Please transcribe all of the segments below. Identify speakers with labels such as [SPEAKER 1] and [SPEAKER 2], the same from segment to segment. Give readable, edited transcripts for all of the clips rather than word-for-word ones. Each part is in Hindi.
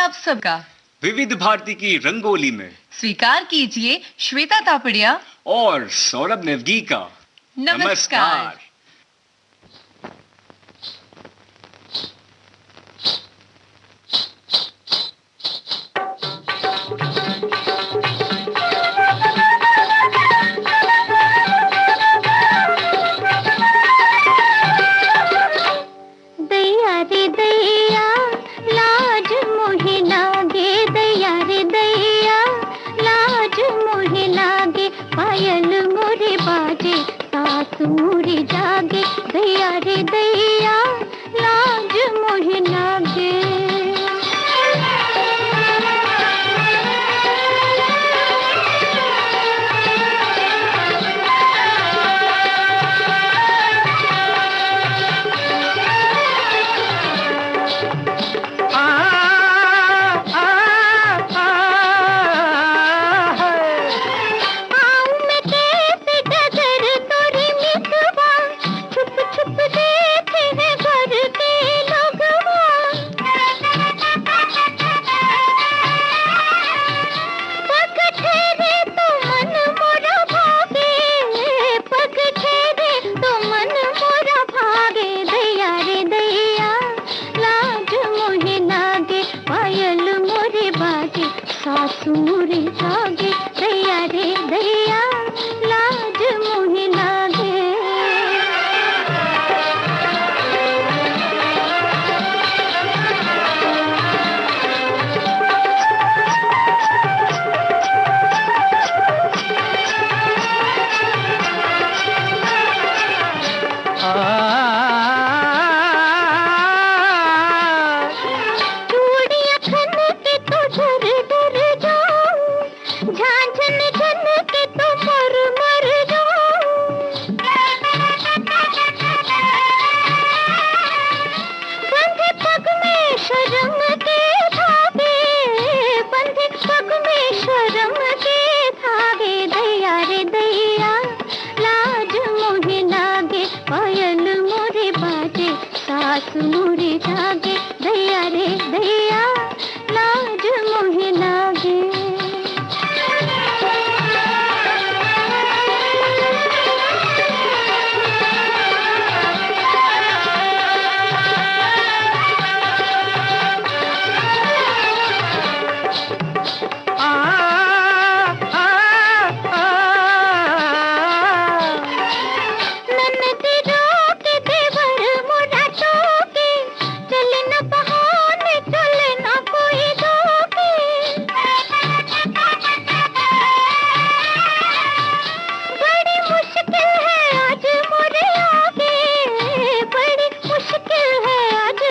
[SPEAKER 1] आप सबका
[SPEAKER 2] विविध भारती की रंगोली में।
[SPEAKER 1] स्वीकार कीजिए श्वेता तापड़िया
[SPEAKER 2] और सौरभ नेवगी का नमस्कार।
[SPEAKER 3] मोरे जागे दैया रे दैया लाज मोहे लागे। मोरे जागे दैया रे दैया लाज मोहे लागे। मोरे जागे दैया रे दैया लाज मोहे लागे।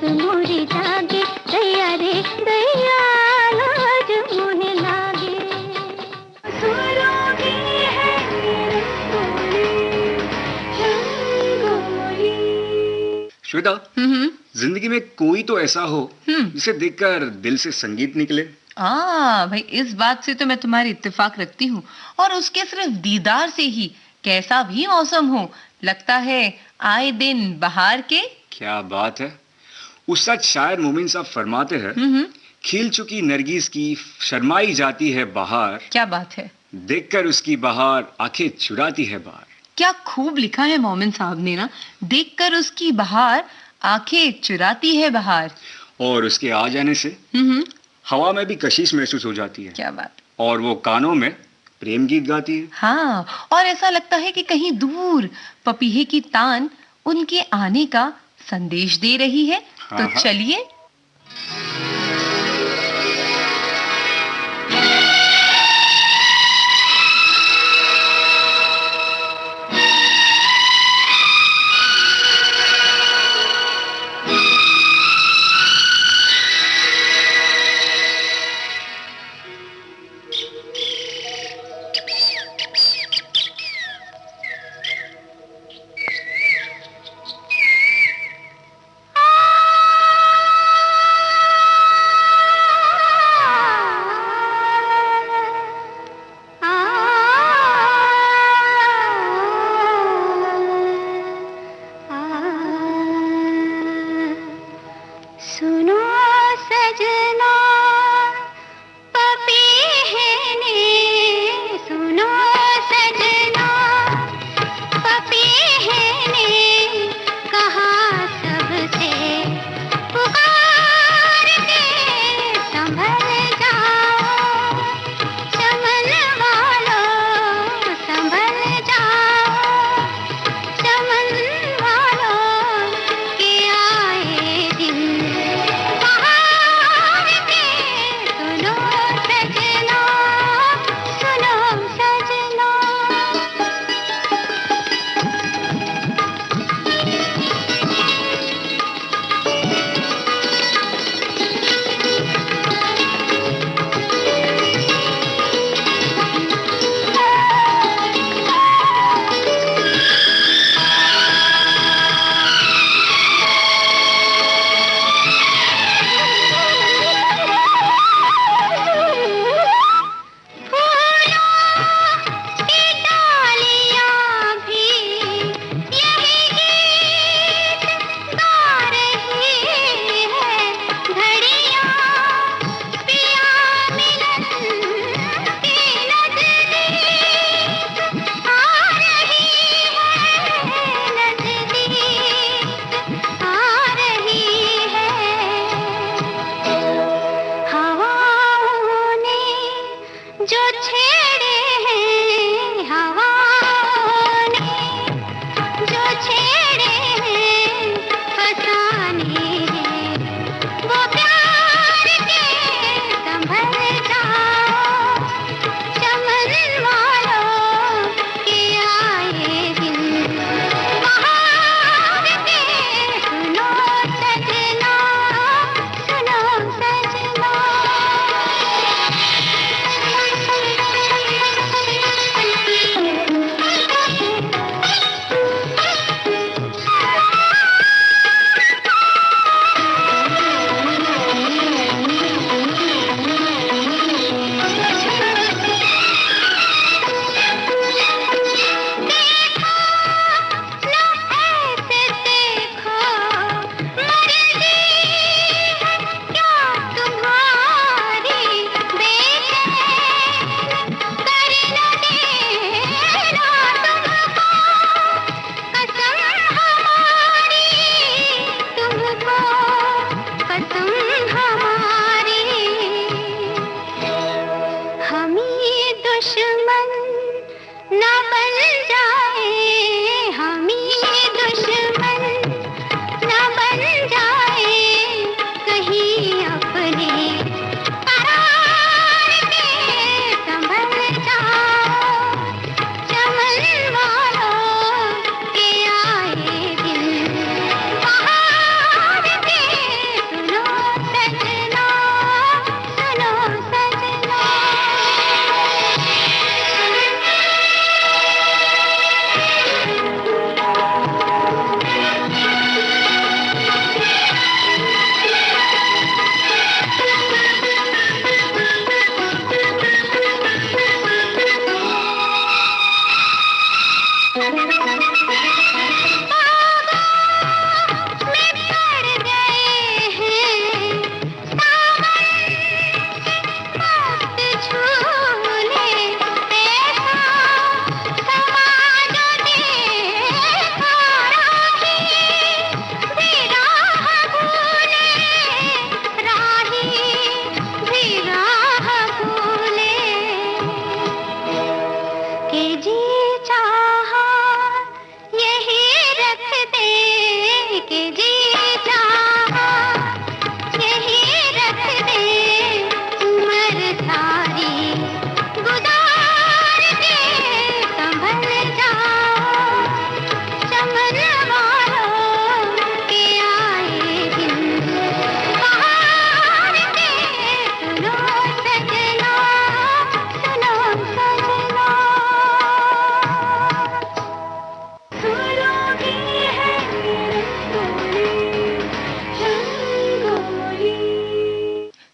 [SPEAKER 3] मोरे जागे दैया रे दैया लाज मोहे लागे।
[SPEAKER 2] श्वेता, जिंदगी में कोई तो ऐसा हो जिसे देखकर दिल से संगीत निकले।
[SPEAKER 1] भाई इस बात से तो मैं तुम्हारी इत्तेफाक रखती हूँ। और उसके सिर्फ दीदार से ही कैसा भी मौसम हो लगता है आए दिन बहार के।
[SPEAKER 2] क्या बात है। उस सच शायर मोमिन साहब फरमाते हैं, खिल चुकी नरगिस की शर्माई जाती है बहार।
[SPEAKER 1] क्या बात है।
[SPEAKER 2] देखकर उसकी बहार आंखें चुराती है बाहर।
[SPEAKER 1] क्या खूब लिखा है मोमिन साहब ने ना। देखकर उसकी बहार आंखें चुराती है बहार।
[SPEAKER 2] और उसके आ जाने से हवा में भी कशिश महसूस हो जाती है।
[SPEAKER 1] क्या बात। और
[SPEAKER 2] वो कानों में प्रेम गीत गाती है।
[SPEAKER 1] हाँ, और ऐसा लगता है कि कहीं दूर पपीहे की तान उनके आने का संदेश दे रही है। तो चलिए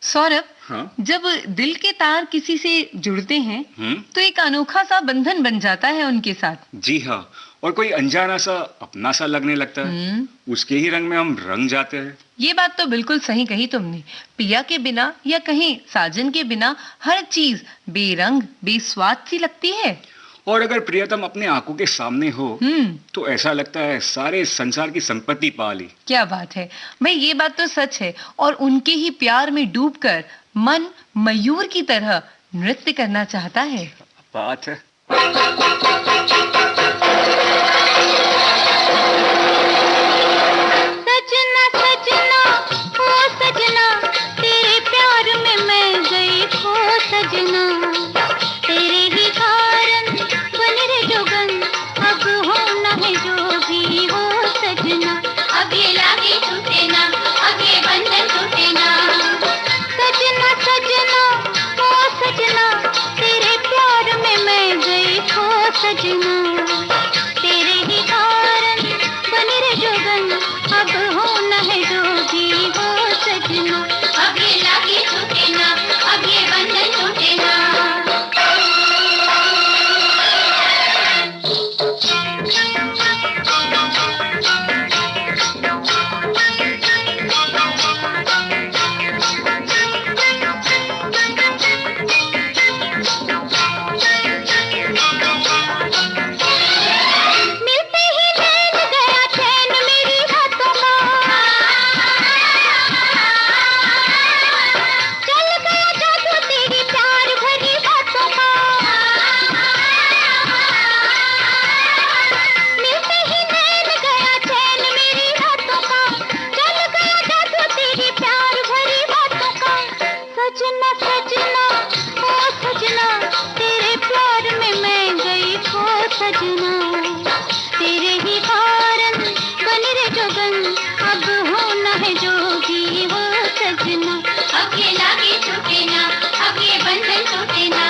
[SPEAKER 1] सौरभ,
[SPEAKER 2] हाँ?
[SPEAKER 1] जब दिल के तार किसी से जुड़ते हैं
[SPEAKER 2] हम्म,
[SPEAKER 1] तो एक अनोखा सा बंधन बन जाता है उनके साथ।
[SPEAKER 2] जी हाँ, और कोई अनजाना सा अपना सा लगने लगता है। उसके ही रंग में हम रंग जाते हैं।
[SPEAKER 1] ये बात तो बिल्कुल सही कही तुमने। पिया के बिना या कहीं साजन के बिना हर चीज बेरंग बेस्वाद सी लगती है।
[SPEAKER 2] और अगर प्रियतम अपने आंखों के सामने हो तो ऐसा लगता है सारे संसार की संपत्ति पा ली।
[SPEAKER 1] क्या बात है भाई, ये बात तो सच है। और उनके ही प्यार में डूबकर मन मयूर की तरह नृत्य करना चाहता है।
[SPEAKER 2] बात है।
[SPEAKER 3] सजना सजना ओ सजना, तेरे प्यार में मैं गई खो सजना। तेरे ही कारण बन रे जोगन, अब होना है जो भी हो सजना। अब ये लागे टूटे ना, अब ये बंधन टूटे ना। सजना सजना ओ सजना, तेरे प्यार में मैं गई खो सजना। तेरे ही कारण बन रे जोगन, अब होना है जो भी हो सजना। अब ये लागे टूटे ना, अब ये बंधन टूटे ना। सजना सजना ओ सजना, तेरे प्यार में मैं गई खो सजना। तेरे ही कारण बन रे जोगन, अब होना है जो भी हो सजना। अब ये लागे टूटे ना, अब ये बंधन टूटे ना।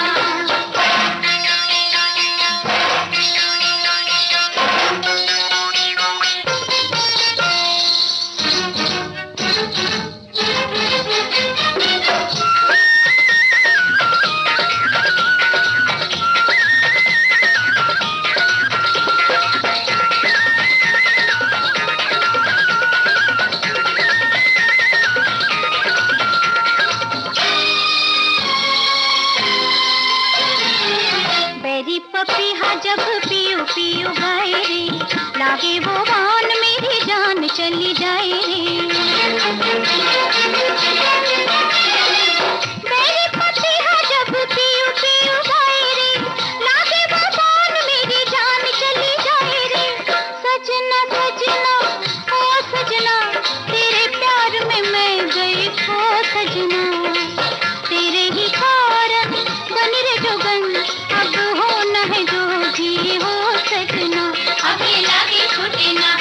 [SPEAKER 3] पपीहा जब पियो पियो गाए रे, लागे वो बान मेरी जान चली जाए रे। मेरी पपीहा जब पियो पियो गाए रे, लागे वो बान मेरी जान चली जाए रे। सजना सजना ओ सजना, तेरे प्यार में मैं गई खो सजना। तेरे ही कारण बन रे जोगन, अब होना है जो भी हो सजना। अब ये लागे छूटे ना,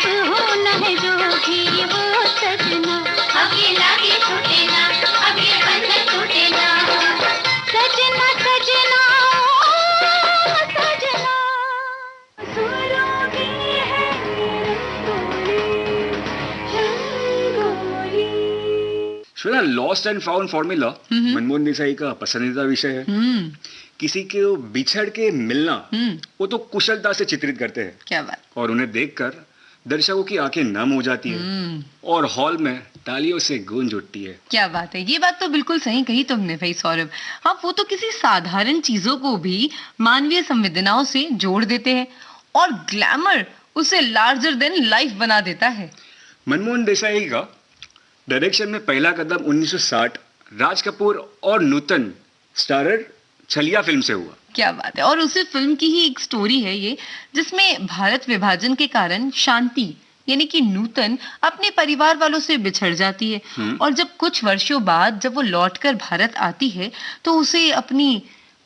[SPEAKER 3] अब होना है जो भी वो सजना, अब ये लागे छूटे ना, अब ये बंधन टूटे ना। सजना सजना ओ सजना, सुरों की है rangoli.
[SPEAKER 2] Shweta, lost and found formula Manmohan Desai का पसंदीदा विषय है। किसी को बिछड़ के मिलना वो तो कुशलता से चित्रित करते हैं,
[SPEAKER 1] क्या बात।
[SPEAKER 2] और उन्हें देखकर दर्शकों की आंखें नम हो जाती है और हॉल में तालियों से गूंज उठती है।
[SPEAKER 1] क्या बात है, ये बात तो बिल्कुल सही कही तुमने भाई सौरभ। हाँ, वो तो किसी साधारण चीजों को भी मानवीय संवेदनाओं से जोड़ देते हैं और ग्लैमर उसे लार्जर देन लाइफ बना देता है।
[SPEAKER 2] मनमोहन देसाई का डायरेक्शन में पहला कदम 1960 राज कपूर और नूतन स्टारर छलिया फिल्म से हुआ।
[SPEAKER 1] क्या बात है। और उसी फिल्म की ही एक स्टोरी है ये, जिसमें भारत विभाजन के कारण शांति यानी कि नूतन अपने परिवार वालों से बिछड़ जाती है और जब कुछ वर्षों बाद जब वो लौटकर भारत आती है तो उसे अपनी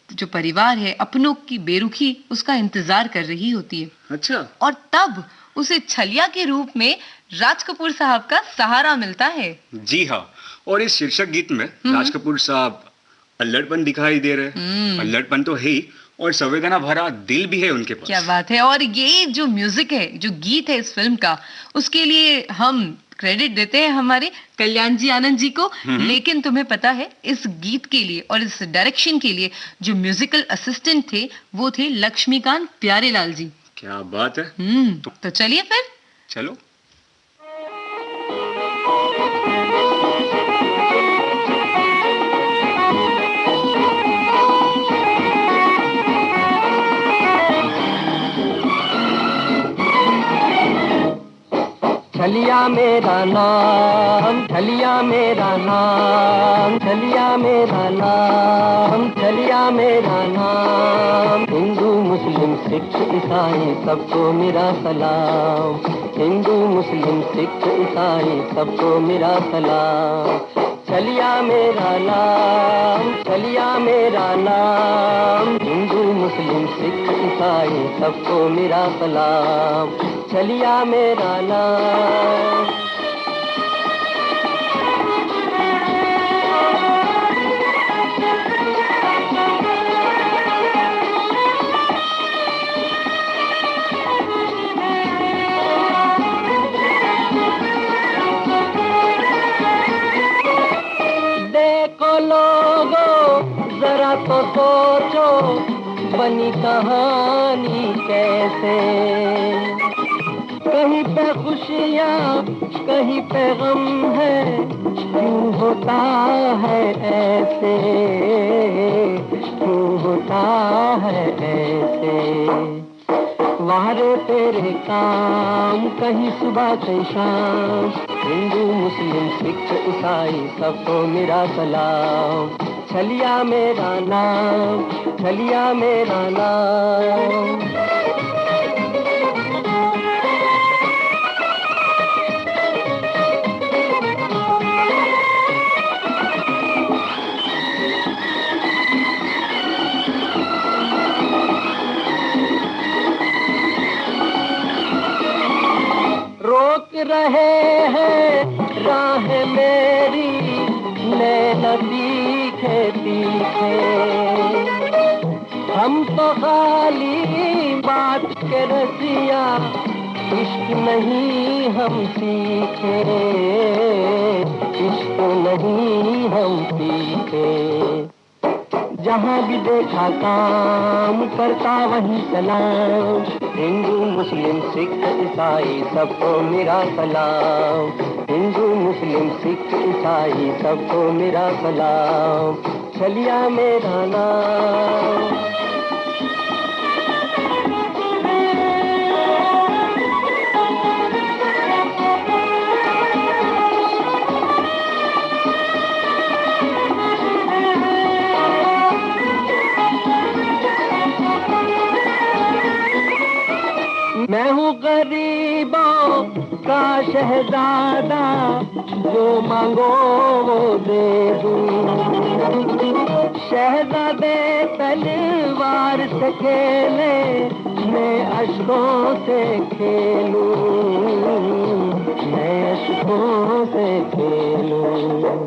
[SPEAKER 1] जो परिवार है, अपनों की बेरुखी उसका इंतजार कर रही होती है।
[SPEAKER 2] अच्छा।
[SPEAKER 1] और तब उसे छलिया के रूप में राज कपूर साहब का सहारा मिलता है।
[SPEAKER 2] जी हाँ, और इस शीर्षक गीत में राज कपूर साहब अल्लड़पन दिखाई दे रहे हैं। अल्लड़पन तो है ही, और संवेदना भरा दिल भी है उनके पास।
[SPEAKER 1] क्या बात है। और ये जो म्यूजिक है, जो गीत है इस फिल्म का, उसके लिए हम क्रेडिट देते हैं हमारे कल्याण जी आनंद जी को। लेकिन तुम्हें पता है इस गीत के लिए और इस डायरेक्शन के लिए जो म्यूजिकल असिस्टेंट थे वो थे लक्ष्मीकांत प्यारेलाल जी।
[SPEAKER 2] क्या बात है।
[SPEAKER 1] तो चलिए फिर
[SPEAKER 2] चलो।
[SPEAKER 4] छलिया मेरा नाम, छलिया मेरा नाम, छलिया मेरा नाम, छलिया मेरा नाम। हिंदू मुस्लिम सिख ईसाई सबको मेरा सलाम, हिंदू मुस्लिम सिख ईसाई सबको मेरा सलाम। छलिया मेरा नाम, छलिया मेरा नाम, हिंदू मुस्लिम सिख ईसाई सबको मेरा सलाम। छलिया मेरा नाम। देखो लोगों जरा तो सोचो बनी कहानी कैसे, कहीं पे खुशियाँ कहीं पे गम है, क्यों होता है ऐसे, क्यों होता है ऐसे। वारे तेरे काम कहीं सुबह कहीं शाम, हिंदू मुस्लिम सिख ईसाई सबको मेरा सलाम। छलिया मेरा नाम, छलिया मेरा नाम। रोक रहे हैं राह मेरी नैन तीखे तीखे, हम तो खाली बात के रसिया इश्क नहीं हम सीखे, इश्क नहीं हम सीखे। जहाँ भी देखा काम करता वही सलाम, हिंदू मुस्लिम सिख ईसाई सबको मेरा सलाम, हिंदू मुस्लिम सिख ईसाई सबको मेरा सलाम। छलिया मेरा नाम। मैं हूँ गरीबों का शहजादा, जो मांगो वो दे दूं। शहजादे तलवार से खेले, मैं अश्कों से खेलूं, मैं अश्कों से खेलूं।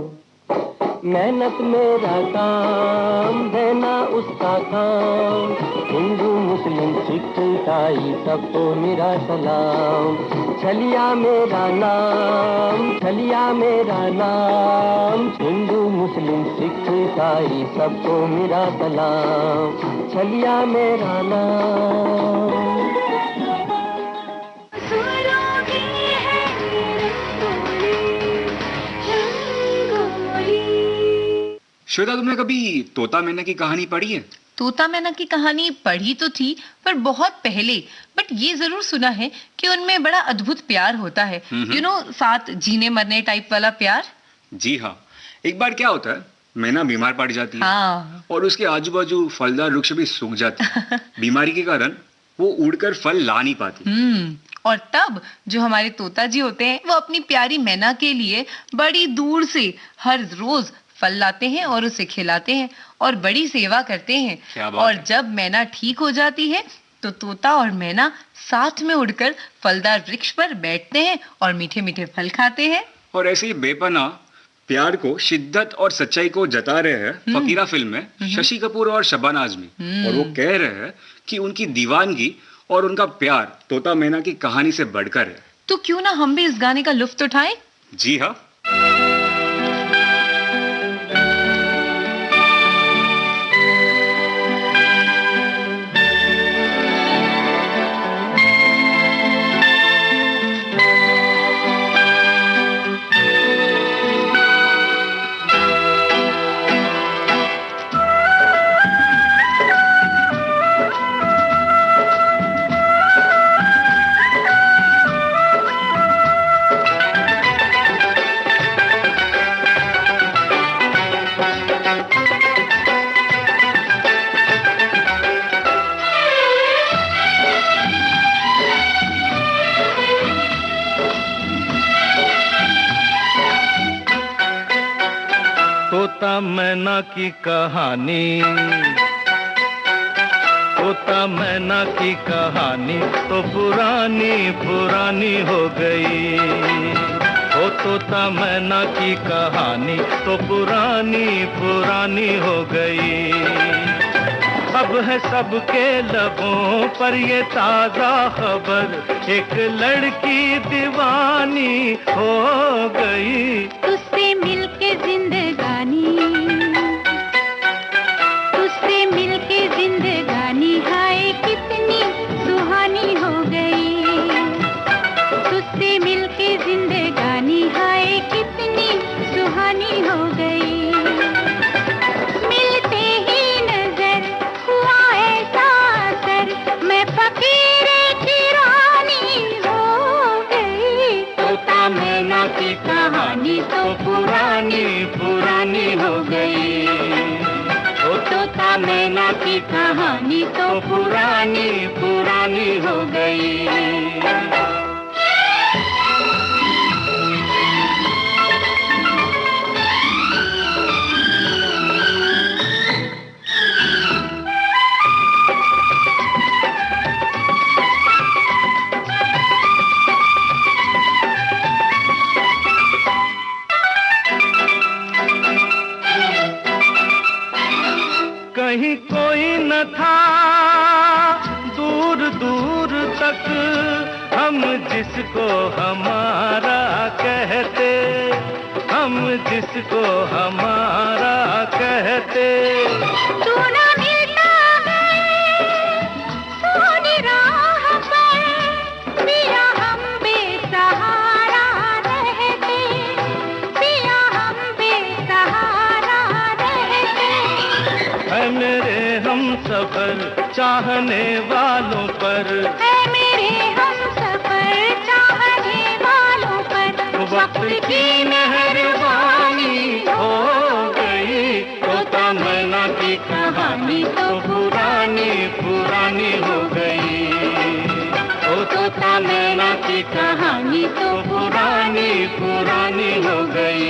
[SPEAKER 4] मेहनत मेरा काम, देना उसका काम, हिंदू मुस्लिम सिख ईसाई सबको मेरा सलाम। छलिया मेरा नाम, छलिया मेरा नाम, हिंदू मुस्लिम सिख ईसाई सबको मेरा सलाम। छलिया मेरा नाम।
[SPEAKER 2] श्वेता, तुमने कभी तोता मैना की कहानी पढ़ी है?
[SPEAKER 1] तोता मैना की कहानी पढ़ी तो थी, पर बहुत पहले। बट ये जरूर सुना है कि उनमें बड़ा अद्भुत प्यार होता है, साथ जीने मरने टाइप वाला प्यार।
[SPEAKER 2] जी हाँ। एक बार क्या होता है, मैना बीमार पड़ जाती है।
[SPEAKER 1] हाँ।
[SPEAKER 2] और उसके आजू बाजू फलदार वृक्ष भी सूख जाते हैं। बीमारी के कारण वो उड़कर फल ला नहीं पाती।
[SPEAKER 1] और तब जो हमारे तोता जी होते हैं, वो अपनी प्यारी मैना के लिए बड़ी दूर से हर रोज फल लाते हैं और उसे खिलाते हैं और बड़ी सेवा करते हैं। और जब मैना ठीक हो जाती है तो तोता और मैना साथ में उड़कर फलदार वृक्ष पर बैठते हैं और मीठे मीठे फल खाते हैं।
[SPEAKER 2] और ऐसे ही बेपनाह प्यार को, शिद्दत और सच्चाई को जता रहे हैं फकीरा फिल्म में शशि कपूर और शबाना आजमी। और वो कह रहे हैं कि उनकी दीवानगी और उनका प्यार तोता मैना की कहानी से बढ़कर है।
[SPEAKER 1] तो क्यों ना हम भी इस गाने का लुत्फ उठाएं?
[SPEAKER 2] जी हाँ।
[SPEAKER 5] तोता मैना की कहानी, तोता मैना की कहानी तो पुरानी पुरानी हो गई। ओ तोता मैना की कहानी तो पुरानी पुरानी हो गई। अब है सबके लबों पर ये ताजा खबर, एक लड़की दीवानी हो गई।
[SPEAKER 3] तुझसे मिलके जिंदगानी, तुझसे मिलके जिंदगानी हाय कितनी सुहानी हो गई। तुझसे मिलके जिंदगानी हाय कितनी सुहानी हो गई। मिलते ही नजर हुआ ऐसा असर, मैं फकीरे की रानी हो गई।
[SPEAKER 5] तोता मैना की कहानी तो पुरानी पुरानी हो गई। ओ तोता मैना की कहानी तो पुरानी पुरानी हो गई। कहीं कोई न था दूर दूर तक, हम जिसको हमारा कहते, हम जिसको हमारा कहते।
[SPEAKER 3] तू ना मिलता है सोनी राह पर, पिया हम बेसहारा रहते, पिया हम बेसहारा रहते।
[SPEAKER 5] है मेरे हम सफर चाहने वालों पर,
[SPEAKER 3] है मेरे हम सफर चाहने वालों पर,
[SPEAKER 5] वक्त की मेहरबानी हो गई। तोता मैना की कहानी तो पुरानी पुरानी हो गई। ओ तोता मैना की कहानी तो पुरानी पुरानी हो गई।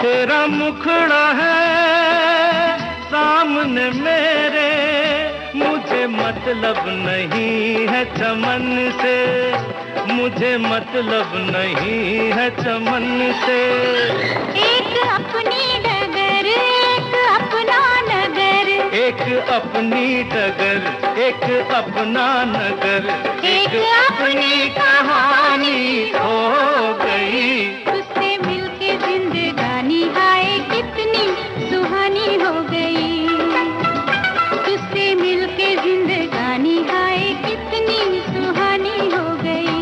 [SPEAKER 5] तेरा मुखड़ा है सामने मेरे, मुझे मतलब नहीं है चमन से, मुझे मतलब नहीं है चमन से।
[SPEAKER 3] एक अपनी डगर एक अपना नगर,
[SPEAKER 5] एक अपनी डगर एक अपना नगर, एक अपनी कहानी हो गई।
[SPEAKER 3] तुझसे मिलके जिंदगानी हाय कितनी सुहानी हो गई, तुझसे मिलके जिंदगानी हाय कितनी सुहानी हो गई।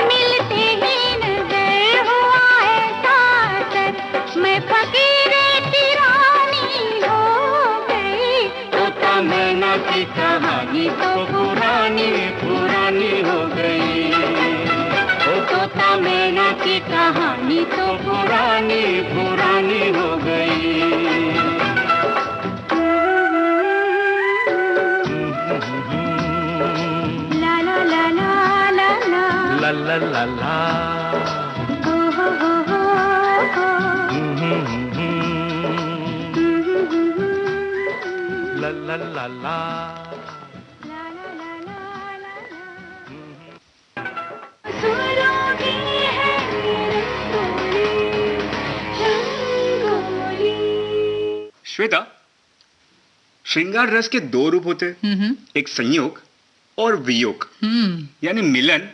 [SPEAKER 3] मिलते ही नजर हुआ ऐसा असर, मैं फकीरे की रानी हो गई।
[SPEAKER 5] तोता मैना की कहानी तो पुरानी पुरानी हो गई।
[SPEAKER 3] तोता मैना की कहानी
[SPEAKER 5] तो पुरानी पुरानी हो गई।
[SPEAKER 3] ला ला ला ला ला ला
[SPEAKER 5] ला ला ला ला,
[SPEAKER 3] हो हो हो हो
[SPEAKER 5] ला ला ला ला।
[SPEAKER 2] श्वेता, श्रृंगार रस के दो रूप होते हैं, एक संयोग और वियोग, यानी मिलन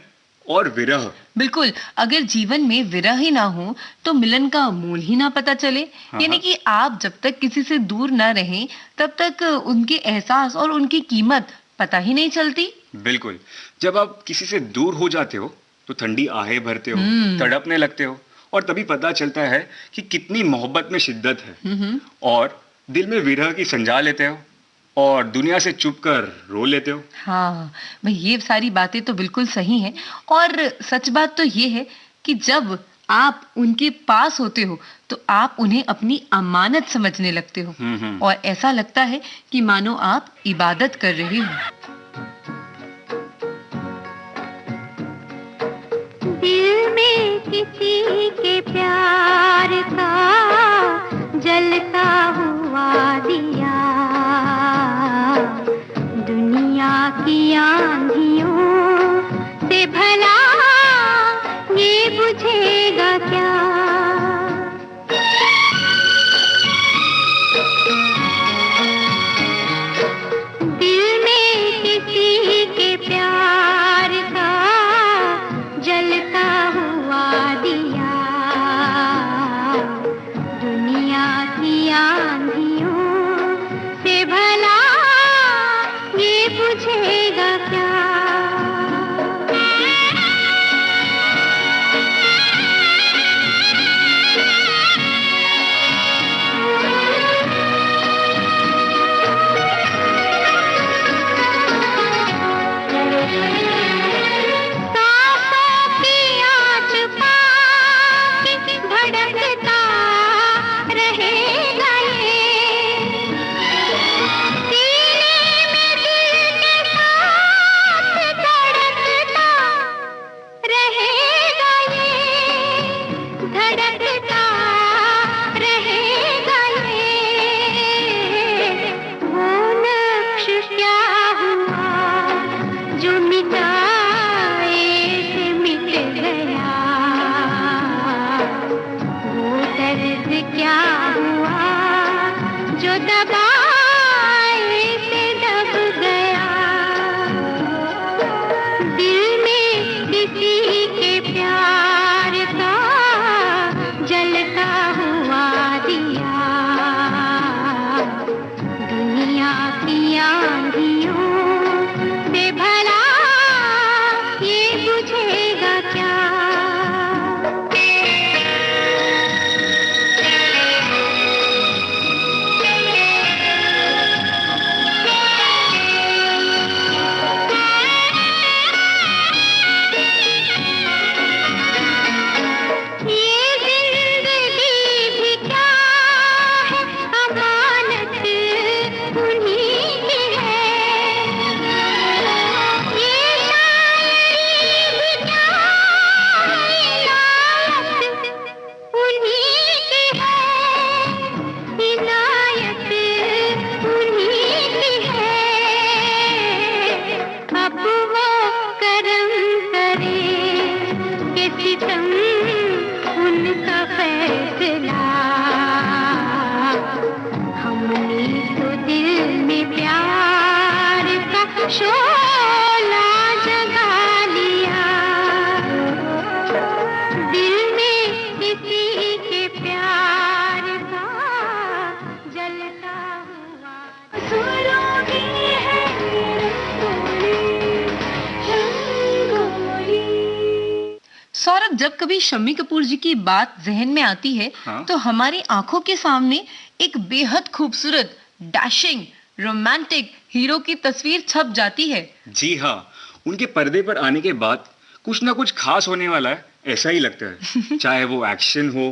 [SPEAKER 2] और विरह।
[SPEAKER 1] बिल्कुल, अगर जीवन में विरह ही ना हो तो मिलन का मूल ही ना पता चले। यानी कि आप जब तक किसी से दूर ना रहें तब तक उनके एहसास और उनकी कीमत पता ही नहीं चलती।
[SPEAKER 2] बिल्कुल, जब आप किसी से दूर हो जाते हो तो ठंडी आहें भरते हो, तड़पने लगते हो, और तभी पता चलता है कि कितनी मोहब्बत में शिद्दत है। और दिल में विरह की संजा लेते हो और दुनिया से चुप कर रो लेते हो।
[SPEAKER 1] हाँ भाई, ये सारी बातें तो बिल्कुल सही हैं। और सच बात तो ये है कि जब आप उनके पास होते हो तो आप उन्हें अपनी अमानत समझने लगते हो, और ऐसा लगता है कि मानो आप इबादत कर रहे हो।
[SPEAKER 3] दिल में किसी के प्यार का जलता हुआ दिया, दुनिया की आंधियों से भला ये बुझेगा क्या। दिल में किसी के प्यार का जलता हुआ दिया, दुनिया की आंधियों से भला ये बुझेगा क्या। भड़कता रहेगा ये, सीने में दिल के साथ धड़कता रहेगा ये, धड़कता रहेगा ये। वो नक्श क्या हुआ जो मिटाए से मिट गया, दर्द क्या हुआ जो दबाए से दब गया। दिल में किसी के उनका फैसला। हमने तो दिल में प्यार का शोला जगा लिया, दिल में किसी के प्यार का जलता हुआ सुरों की है रंगोली।
[SPEAKER 1] सौरभ, जब कभी शम्मी कपूर जी की बात जहन में आती है
[SPEAKER 2] हाँ?
[SPEAKER 1] तो हमारी आंखों के सामने एक बेहद खूबसूरत, डैशिंग, रोमांटिक हीरो की तस्वीर छप जाती है।
[SPEAKER 2] जी हाँ, उनके पर्दे पर आने के बाद कुछ ना कुछ खास होने वाला है, ऐसा ही लगता है। चाहे वो एक्शन हो,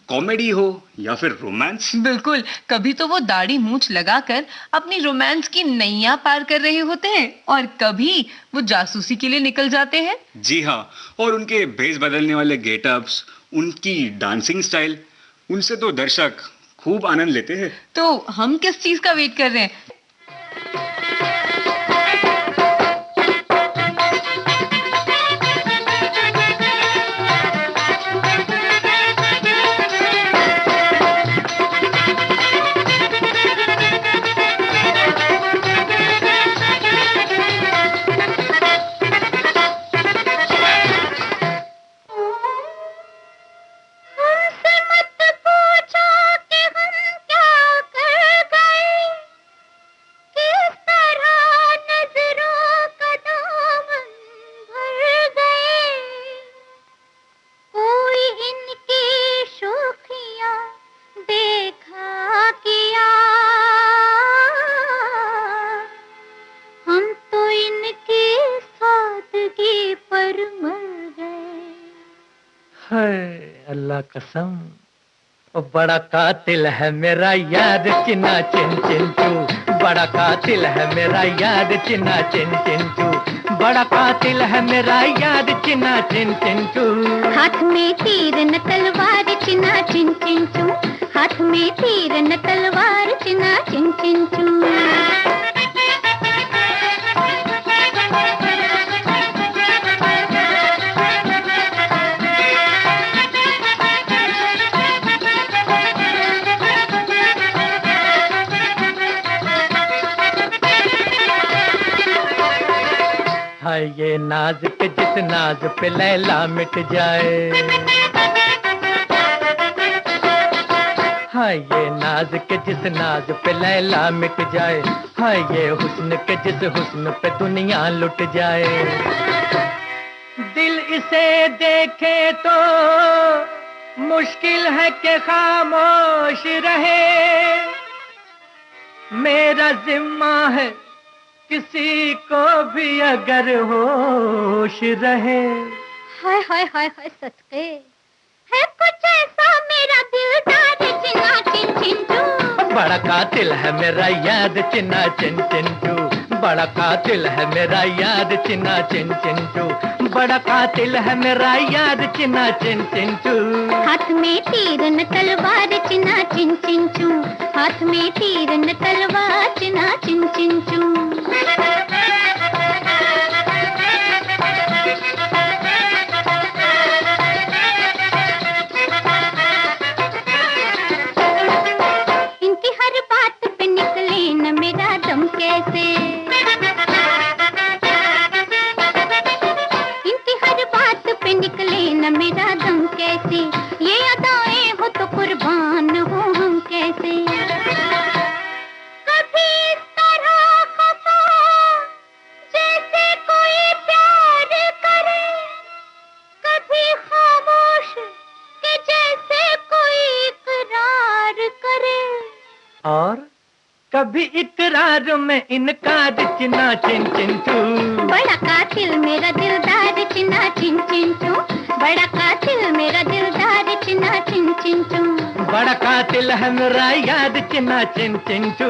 [SPEAKER 2] कॉमेडी हो या फिर रोमांस।
[SPEAKER 1] बिल्कुल, कभी तो वो दाढ़ी मूंछ लगाकर अपनी रोमांस की नैया पार कर रहे होते हैं और कभी वो जासूसी के लिए निकल जाते हैं।
[SPEAKER 2] जी हाँ, और उनके भेस बदलने वाले गेटअप्स, उनकी डांसिंग स्टाइल, उनसे तो दर्शक खूब आनंद लेते हैं।
[SPEAKER 1] तो हम किस चीज का वेट कर रहे हैं?
[SPEAKER 3] हमसे मत पूछो कि हम क्या कर गए, किस तरह नजरों का दामन भर गए। कोई इनकी शोखियां देखा किया, हम तो इनकी सादगी पर मर गए।
[SPEAKER 4] है अल्लाह कसम, ओ बड़ा कातिल है मेरा यार चिन्ना चिन चिंचू, बड़ा कातिल है मेरा यार चिन्ना चिन चिंचू, बड़ा कातिल है मेरा यार चिन्ना चिन चिंचू।
[SPEAKER 3] हाथ में तीर न तलवार चिना चिन चिंचू, हाथ में तीर न तलवार चिना चिन चिंचू।
[SPEAKER 4] हाय ये नाज के जिस नाज पे लैला मिट जाए, हाय ये नाज के जिस नाज पे लैला मिट जाए, हाय ये हुस्न के जिस हुस्न पे दुनिया लुट जाए। दिल इसे देखे तो मुश्किल है कि खामोश रहे, मेरा जिम्मा है किसी को भी अगर होश रहे।
[SPEAKER 3] हाय हाय हाय हाय सचके है कुछ ऐसा मेरा दिलदार चिना चिन चिंचू।
[SPEAKER 4] बड़ा कातिल है मेरा याद चिन्ना चिन चिंचू, बड़ा कातिल है मेरा याद चिन्ना चिन चिंचू, बड़ा कातिल है मेरा याद चिन्ना चिन चिंचू।
[SPEAKER 3] हाथ में तीर न तलवार चिना चिन चिंचू, हाथ में तीर न तलवार चिना चिन चिंचू। इनकी हर बात पे निकले न मेरा दम कैसे, इनकी हर बात पे निकले न मेरा दम कैसे, ये अदाएं हो तो कुर्बान हो हम कैसे। कभी इस तरह खफा जैसे कोई प्यार करे, कभी खामोश के जैसे कोई इकरार करे।
[SPEAKER 4] और कभी इकरार में इनकार चिन्ना चिन चिंचू।
[SPEAKER 3] बड़ा कातिल मेरा दिलदार चिन्ना चिन चिंचू, बड़ा कातिल मेरा दिलदार चिन्ना चिन चिंचू।
[SPEAKER 4] बड़ा कातिल है मेरा याद चिन्ना चिन चिंचू।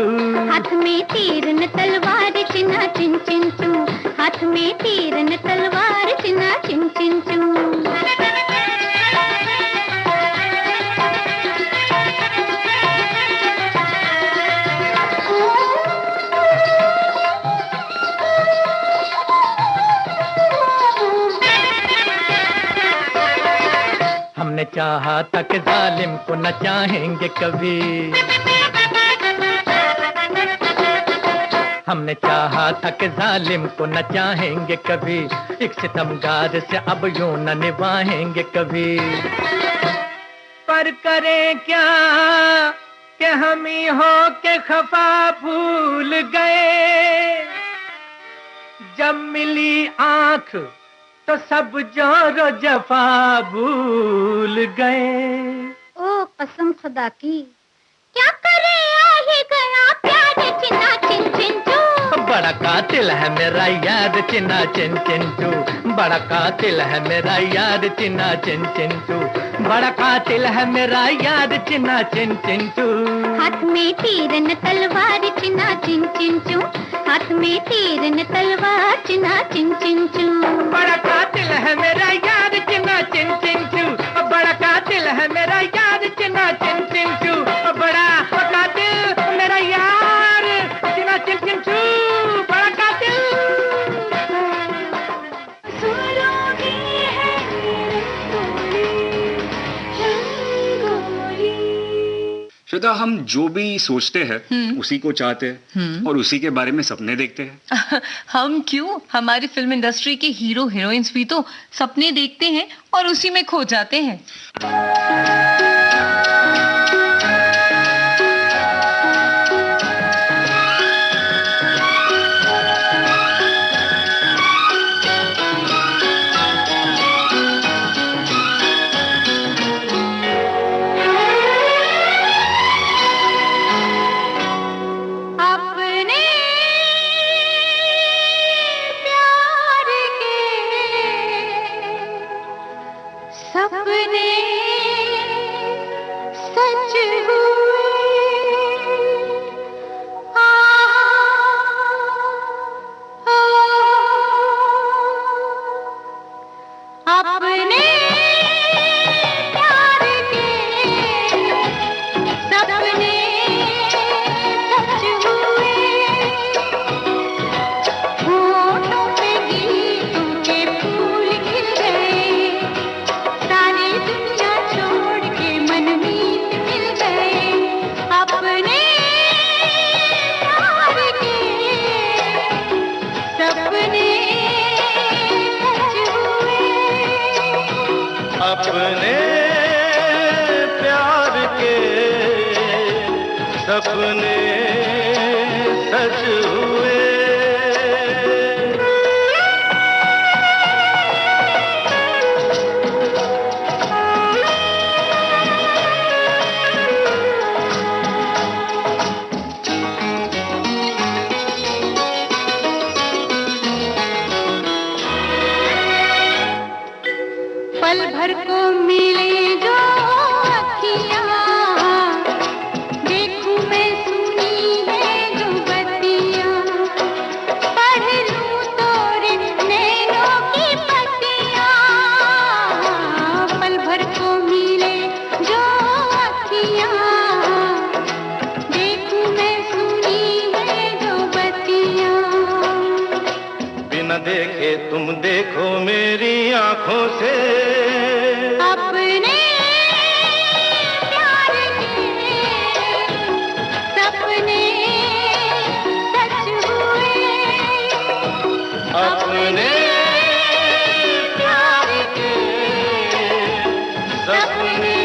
[SPEAKER 3] हाथ में तीर न तलवार चिन्ना चिन चिंचू, हाथ में तीर न तलवार चिन्ना चिन चिंचू।
[SPEAKER 4] हमने चाहा था कि जालिम को न चाहेंगे कभी, हमने चाहा था कि जालिम को न चाहेंगे कभी, एक सितमगार से अब यूं न निभाएंगे कभी। पर करें क्या कि हम ही हो के खफा भूल गए, जब मिली आंख तो सब जोर जफा भूल गए।
[SPEAKER 3] ओ कसम खुदा की, क्या करे आ ही गया प्यार चिन्ना चिन चिन चू।
[SPEAKER 4] बड़ा कातिल है मेरा यार चिन्ना चिन चिन चू, बड़ा कातिल है मेरा यार चिन्ना चिन चिन चू, बड़ा कातिल है मेरा यार चिन्ना चिन चिन चू।
[SPEAKER 3] हाथ में तीर न तलवार चिन्ना चिन चिन चू, हाथ में तीर न तलवार चिन्ना चिन चिन चू।
[SPEAKER 4] बड़ा कातिल है मेरा यार चिन्ना चिन चिन चू, बड़ा कातिल है मेरा यार चिन्ना चिन चिन चू, बड़ा कातिल मेरा यार चिन्ना चिन चिन चू, बड़ा कातिल।
[SPEAKER 2] श्वेता, हम जो भी सोचते हैं उसी को चाहते हैं और उसी के बारे में सपने देखते हैं।
[SPEAKER 1] हम क्यों, हमारी फिल्म इंडस्ट्री के हीरो हीरोइंस भी तो सपने देखते हैं और उसी में खो जाते हैं।
[SPEAKER 3] सपने सच हुए, अपने प्यार के सपने सच हुए, होठों पे गीतों के फूल खिल गए, सारी दुनिया छोड़ के मनमीत मिल गए, अपने प्यार के सपने सच हुए।
[SPEAKER 5] अपने प्यार के सपने सच हुए।
[SPEAKER 3] पल भर को मिले जो अखियाँ, देखूं मैं सुनी है जो बत्तियाँ, पढ़ लूं तोरे नैनों की पत्तियाँ। पल भर को मिले जो अखियाँ, देखूं मैं सुनी है जो बत्तियाँ।
[SPEAKER 5] बिना देखे तुम देखो मेरी आंखों से,
[SPEAKER 3] अपने प्यार के सपने सच हुए,
[SPEAKER 5] अपने प्यार के सपने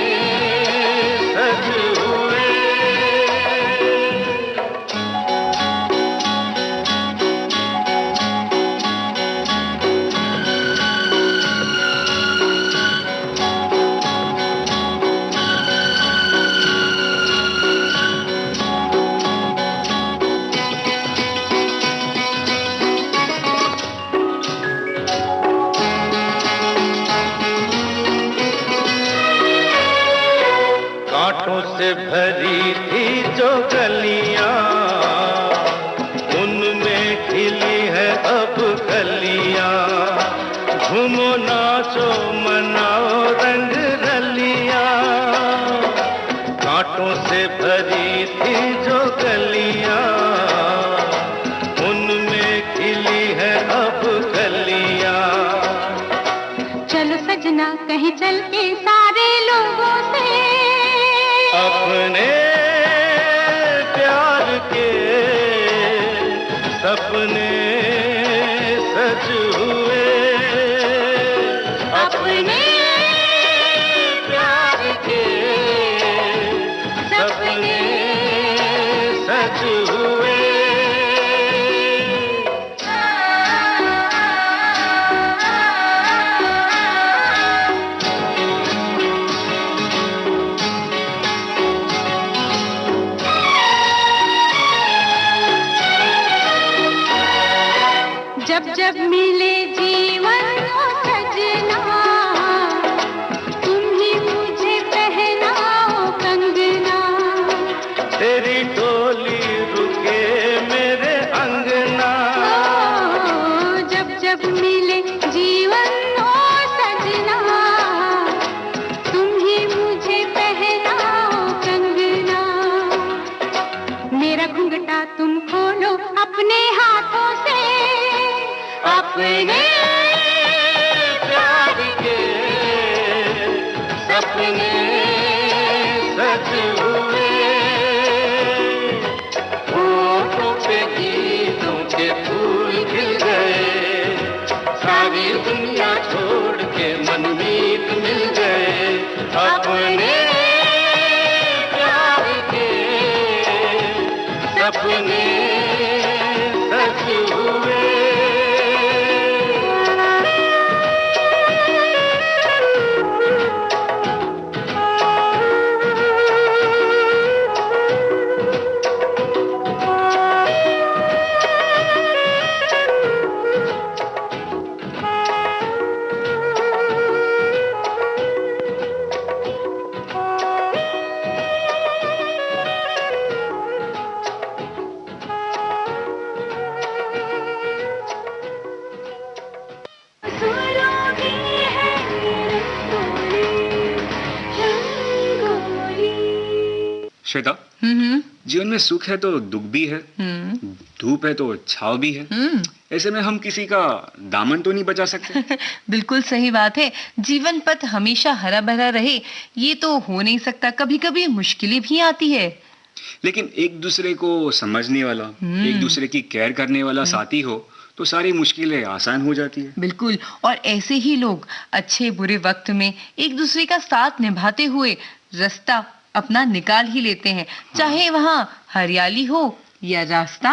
[SPEAKER 5] सच हुए। कांटों से भरी थी जो गलियां, उनमें खिली है अब कलियां, झूमो नाचो मनाओ रंग रलियां। कांटों से भरी थी जो गलियां, उनमें खिली है अब कलियां।
[SPEAKER 3] चलो सजना कहीं चल के सारे
[SPEAKER 5] सपने सच हुए, अपने प्यार के सपने सच हुए।
[SPEAKER 3] जब जब मिले जीवन को सजना, तुम ही मुझे पहनाओ कंगना।
[SPEAKER 5] तेरी डोली रुके मेरे अंगना।
[SPEAKER 3] जब जब मिले जीवन को सजना, तुम ही मुझे पहनाओ कंगना। मेरा घुंघटा तुम खोलो अपने हाथों से, अपने
[SPEAKER 5] प्यार के सपने सच हुए। होठों पे गीतों के फूल खिल गए, सारी दुनिया छोड़ के मनमीत मिल गए। अपने प्यार के सपने सच हुए।
[SPEAKER 2] श्वेता, जीवन में सुख है तो दुख भी है, धूप है तो छाव भी है। ऐसे में हम किसी का दामन तो नहीं बचा सकते।
[SPEAKER 1] बिल्कुल सही बात है। जीवन पथ हमेशा हरा भरा रहे ये तो हो नहीं सकता, कभी कभी मुश्किलें भी आती है।
[SPEAKER 2] लेकिन एक दूसरे को समझने वाला, एक दूसरे की केयर करने वाला साथी हो तो सारी मुश्किलें आसान हो जाती है।
[SPEAKER 1] बिल्कुल, और ऐसे ही लोग अच्छे बुरे वक्त में एक दूसरे का साथ निभाते हुए रास्ता अपना निकाल ही लेते हैं, चाहे वहाँ हरियाली हो या रास्ता।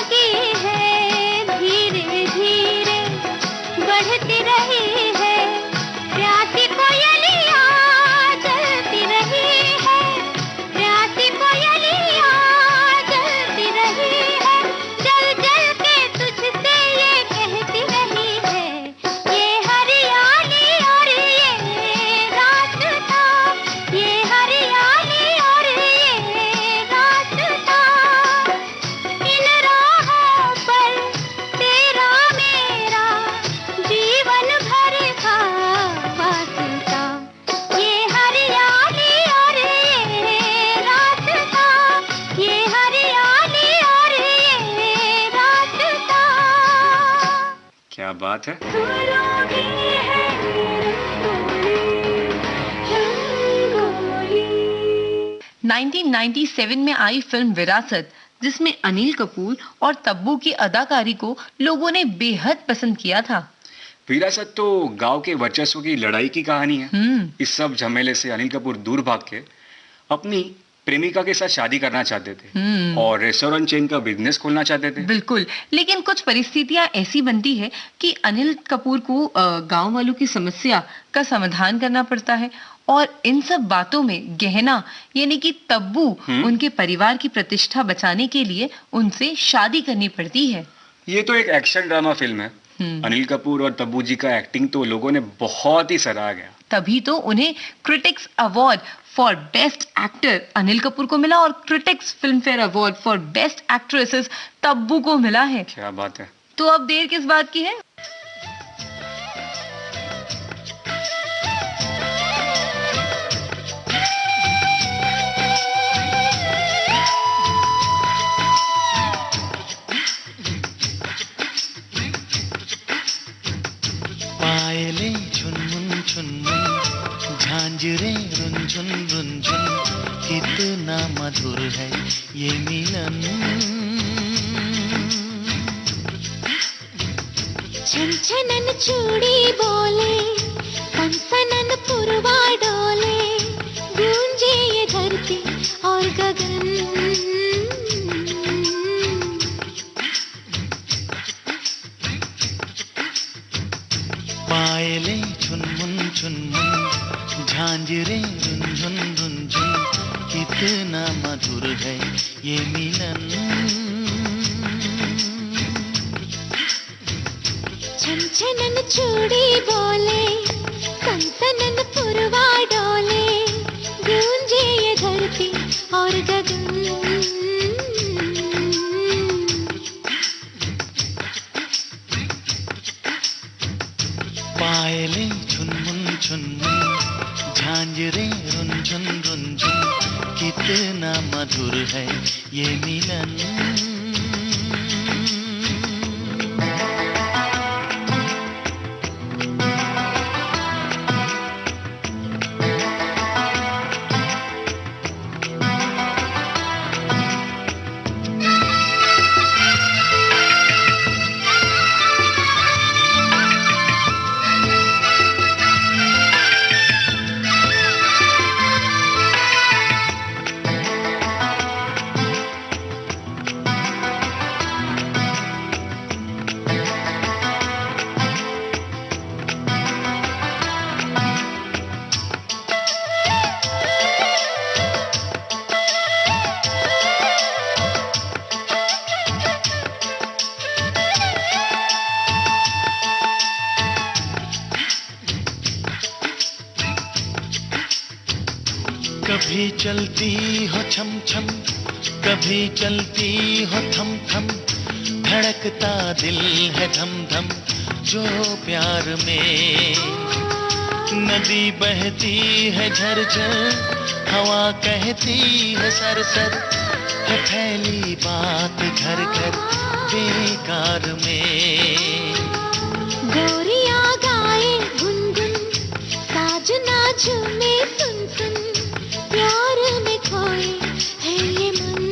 [SPEAKER 3] लगी है, धीरे धीरे बढ़ती रही है, प्यासी कोयलिया जलती रही है, प्यासी कोयलिया जलती रही है, जल जल के तुझसे ये कहती रही है, ये हरियाली और ये रास्ता, ये हरियाली और ये रास्ता, इन राहों पर तेरा मेरा जीवन भर का वास्ता, ये हरियाली और ये रास्ता, ये हरियाली और ये रास्ता।
[SPEAKER 2] क्या बात है।
[SPEAKER 3] फूलों की है रंगोली।
[SPEAKER 1] 1997 में आई फिल्म विरासत, जिसमें अनिल कपूर और तब्बू की अदाकारी को लोगों ने बेहद पसंद किया था।
[SPEAKER 2] विरासत तो गांव के वर्चस्व की लड़ाई की कहानी है। इस सब झमेले से अनिल कपूर दूर भाग के अपनी प्रेमिका के साथ शादी करना चाहते थे और रेस्टोरेंट चेन का बिजनेस खोलना चाहते थे।
[SPEAKER 1] बिल्कुल, लेकिन कुछ परिस्थितियां ऐसी बनती है कि अनिल कपूर को गांव वालों की समस्या का समाधान करना पड़ता है और इन सब बातों में गहना यानी कि तब्बू उनके परिवार की प्रतिष्ठा बचाने के लिए उनसे शादी करनी पड़ती है।
[SPEAKER 2] ये तो एक एक्शन ड्रामा फिल्म है। अनिल कपूर और तब्बू जी का एक्टिंग तो लोगों ने बहुत ही सराहा गया।
[SPEAKER 1] तभी तो उन्हें critics award for best actor Anil Kapoor को मिला और critics film fair award for best actresses Tabu को मिला है।
[SPEAKER 2] क्या बात है।
[SPEAKER 1] तो अब देर किस बात की है।
[SPEAKER 6] पायले झुनमुन झुनमुन, झांझरे रुनझुन रुनझुन, कितना मधुर है ये मिलन।
[SPEAKER 3] छनछनन चूड़ी बोले, सनसनन पुरवा डोले, गूंजे ये धरती और गगन।
[SPEAKER 6] पायले झुनमुन झुनमुन, झांझरे रुनझुन रुनझुन, कितना मधुर है ये मिलन।
[SPEAKER 3] छनछनन चूड़ी बोले, सनसनन पुरवा डोले, गूंजे ये धरती और गगन।
[SPEAKER 6] पायले झुनमुन झुनमुन, झांझरे रुनझुन रुनझुन, कितना मधुर है ये मिलन। कभी चलती हो छम छम, कभी चलती हो थम थम, धड़कता दिल है धम धम जो प्यार में। नदी बहती है झरझर, हवा कहती है सरसर, है फैली बात घर घर बेकार में।
[SPEAKER 3] गोरिया गाए गुनगुन, साजना झूमे सुन सुन, प्यार में खोए है ये मन।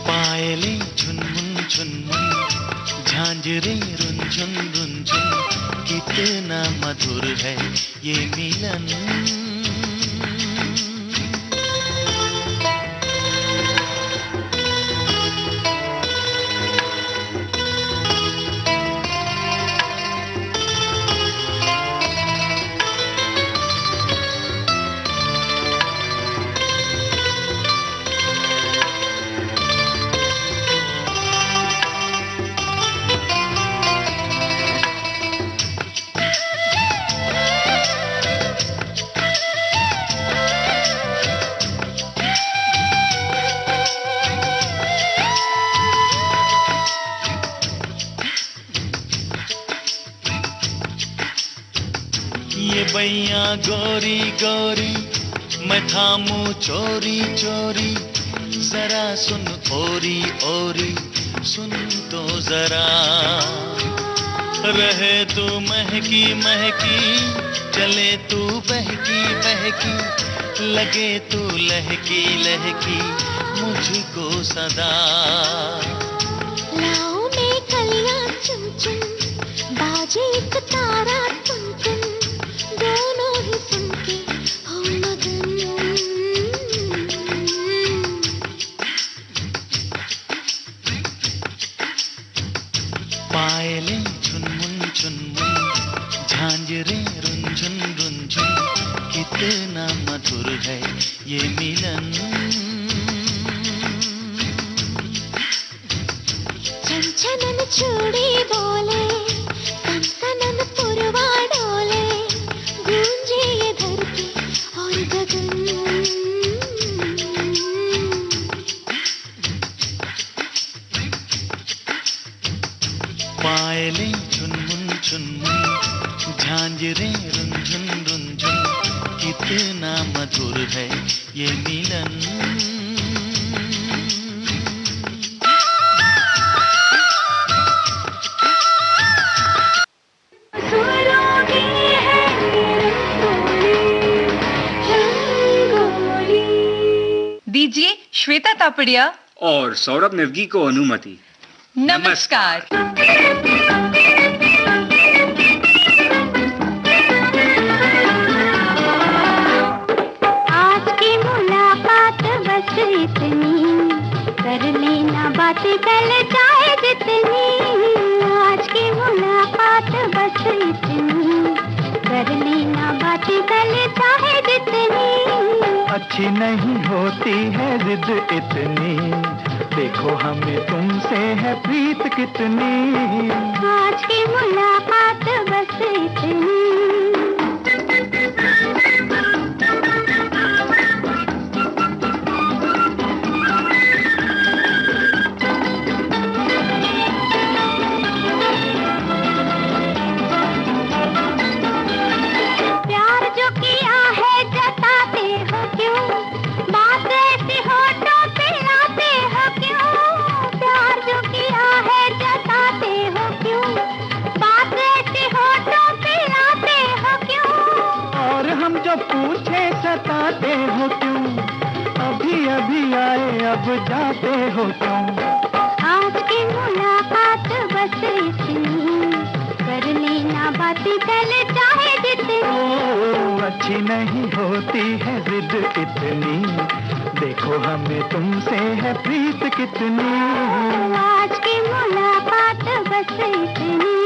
[SPEAKER 6] पायले झुनमुन झुनमुन, झांझरे रुनझुन रुनझुन, कितना मधुर है ये मिलन। पैया गोरी गोरी, मैं थामूं चोरी चोरी, जरा सुन ओरी ओरी, सुन तो जरा। रहे तू महकी महकी, चले तू बहकी बहकी, लगे तू लहकी लहकी मुझको सदा।
[SPEAKER 3] लाओ में कलियां चुन चुन, बाजे एक तारा टुन टुन, दोनों ही सुन के हो मगन।
[SPEAKER 6] पायलें चुनमुन चुनमुन, झांझरें रुंझुन रुंझुन, कितना मधुर है ये मिलन।
[SPEAKER 3] छनछनन चूड़ी बोले, सनसनन पुरवा डोले, गूंजे ये धरती और गगन।
[SPEAKER 6] पायलें चुनमुन चुनमुन, झांझरें रुंझुन रुंझुन, कितना मधुर है ये मिलन।
[SPEAKER 1] दीजिए श्वेता तापड़िया
[SPEAKER 2] और सौरभ नेवगी को अनुमति।
[SPEAKER 1] नमस्कार।
[SPEAKER 3] आज की मुलाकात बस इतनी, कर लेना बातें कल चाहे जितनी। आज की मुलाकात बस इतनी, कर लेना बातें कल चाहे जितनी।
[SPEAKER 4] अच्छी नहीं होती है जिद इतनी, देखो हमें तुमसे है प्रीत कितनी।
[SPEAKER 3] आज की मुलाकात बस इतनी। प्यार जो किया है जताते हो क्यों, बात ऐसी होठों पे लाते हो क्यों। प्यार जो किया है जताते हो क्यों, बात ऐसी होठों पे लाते हो क्यों।
[SPEAKER 4] और हम जो पूछे सताते हो क्यों, अभी अभी आए अब जाते हो क्यों।
[SPEAKER 3] आज की मुलाकात बस इतनी, कर लेना बातें कल चाहे जितनी।
[SPEAKER 4] ओ, अच्छी नहीं होती है जिद इतनी, देखो हमें तुमसे है प्रीत कितनी।
[SPEAKER 3] आज की मुलाकात बस इतनी।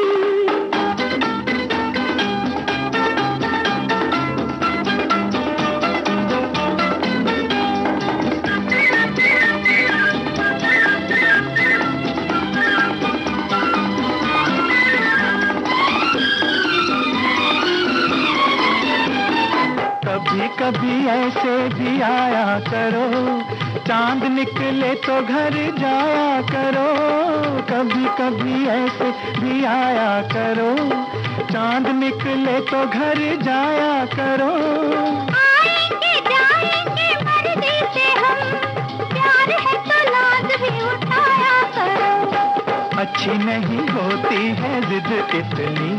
[SPEAKER 4] कभी कभी ऐसे भी आया करो, चांद निकले तो घर जाया करो। कभी कभी ऐसे भी आया करो, चांद निकले तो घर जाया करो।
[SPEAKER 3] आएंगे जाएंगे मर्जी से हम, प्यार है तो लाज भी उठाया करो।
[SPEAKER 4] अच्छी नहीं होती है जिद इतनी,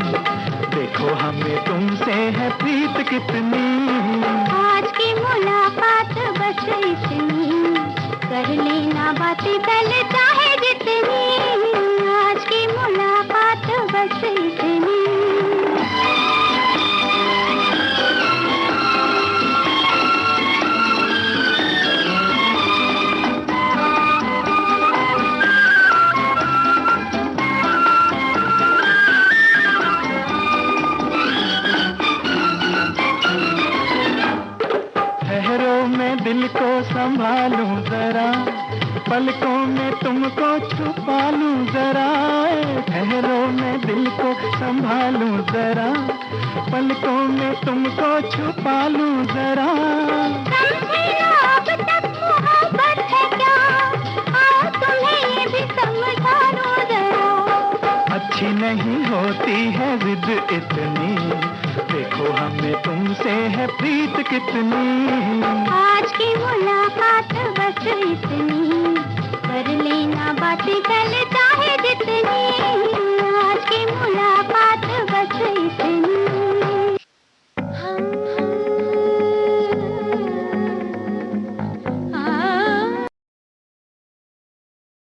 [SPEAKER 4] देखो हमें तुमसे है प्रीत कितनी।
[SPEAKER 3] आज की मुलाकात बस इतनी, कर लेना बातें कल चाहे जितनी। आज की मुलाकात बस इतनी।
[SPEAKER 4] दिल को संभालूं जरा, पलकों में तुमको छुपा लूं जरा। ठहरो मैं दिल को संभालूं जरा, पलकों में तुमको छुपा लूं जरा।
[SPEAKER 3] समझे ना अब तक मोहब्बत है क्या, आओ तुम्हें ये भी समझा दूं जरा।
[SPEAKER 4] अच्छी नहीं होती है जिद इतनी, देखो हमें तुमसे है प्रीत कितनी।
[SPEAKER 3] आज की मुलाकात बस इतनी, कर लेना बातें कल